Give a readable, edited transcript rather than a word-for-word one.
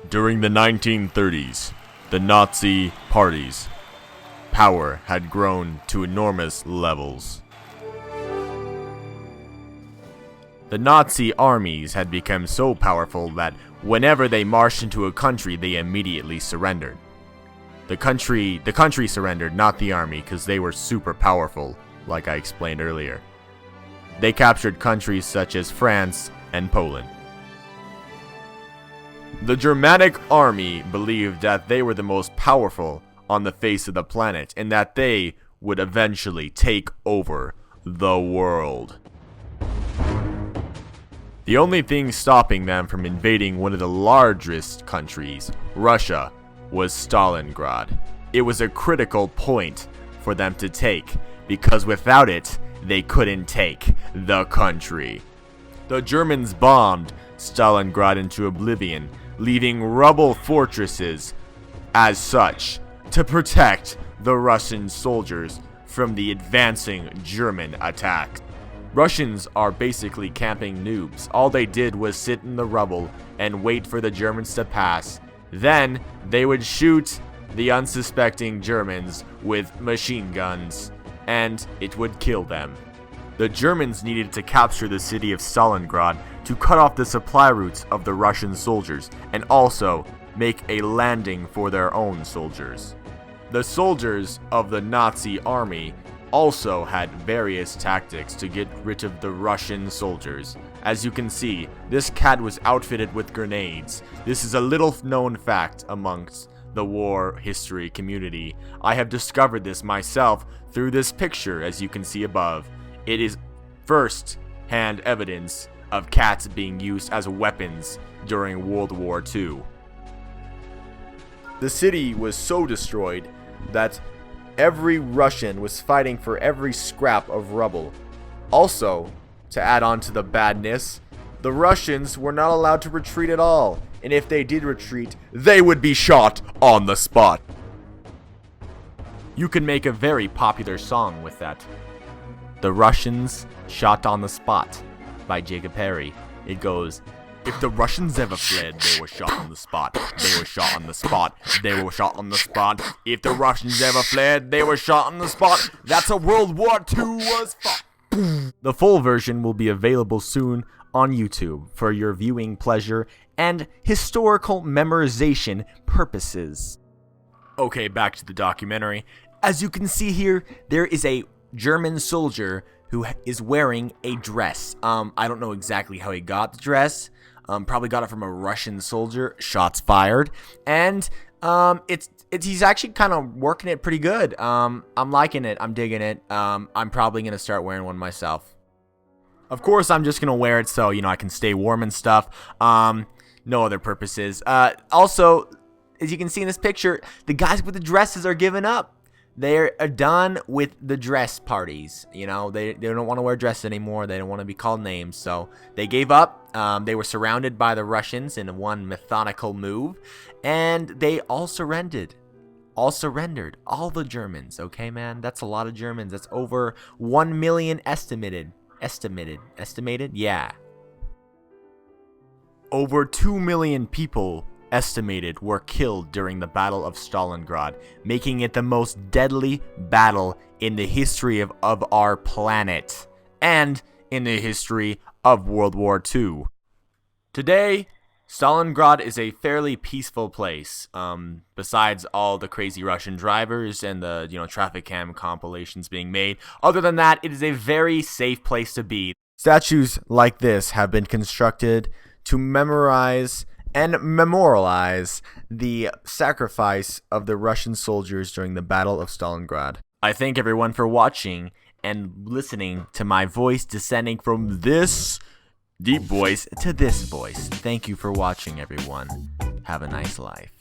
During the 1930s, the Nazi party's power had grown to enormous levels. The Nazi armies had become so powerful that whenever they marched into a country, they immediately surrendered. The country surrendered, not the army, because they were super powerful, like I explained earlier. They captured countries such as France and Poland. The Germanic army believed that they were the most powerful on the face of the planet and that they would eventually take over the world. The only thing stopping them from invading one of the largest countries, Russia, was Stalingrad. It was a critical point for them to take, because without it, they couldn't take the country. The Germans bombed Stalingrad into oblivion, leaving rubble fortresses as such to protect the Russian soldiers from the advancing German attack. Russians are basically camping noobs. All they did was sit in the rubble and wait for the Germans to pass. Then they would shoot the unsuspecting Germans with machine guns, and it would kill them. The Germans needed to capture the city of Stalingrad to cut off the supply routes of the Russian soldiers and also make a landing for their own soldiers. The soldiers of the Nazi army also had various tactics to get rid of the Russian soldiers. As you can see, this cat was outfitted with grenades. This is a little known fact amongst the war history community. I have discovered this myself through this picture, as you can see above. It is first-hand evidence of cats being used as weapons during World War II. The city was so destroyed that every Russian was fighting for every scrap of rubble. Also, to add on to the badness, the Russians were not allowed to retreat at all, and if they did retreat, they would be shot on the spot. You can make a very popular song with that. The Russians Shot on the Spot by Jacob Perry. It goes, if the Russians ever fled, they were shot on the spot. They were shot on the spot. They were shot on the spot. If the Russians ever fled, they were shot on the spot. That's how World War II was fought. The full version will be available soon on YouTube for your viewing pleasure and historical memorization purposes. Okay, back to the documentary. As you can see here, there is a German soldier who is wearing a dress. I don't know exactly how he got the dress. Probably got it from a Russian soldier. Shots fired. And he's actually kind of working it pretty good. I'm liking it. I'm digging it. I'm probably gonna start wearing one myself. Of course, I'm just gonna wear it so I can stay warm and stuff. No other purposes. Also, as you can see in this picture, the guys with the dresses are giving up. They're done with the dress parties. They don't want to wear dresses anymore. They don't want to be called names. So they gave up. They were surrounded by the Russians in one methodical move. And they all surrendered. All the Germans. Okay, man? That's a lot of Germans. That's over 1 million estimated. Estimated? Yeah. Over 2 million people estimated were killed during the Battle of Stalingrad, making it the most deadly battle in the history of our planet and in the history of World War II. Today, Stalingrad is a fairly peaceful place, besides all the crazy Russian drivers and the traffic cam compilations being made. Other than that, it is a very safe place to be. Statues like this have been constructed to memorize and memorialize the sacrifice of the Russian soldiers during the Battle of Stalingrad. I thank everyone for watching and listening to my voice descending from this deep voice to this voice. Thank you for watching, everyone. Have a nice life.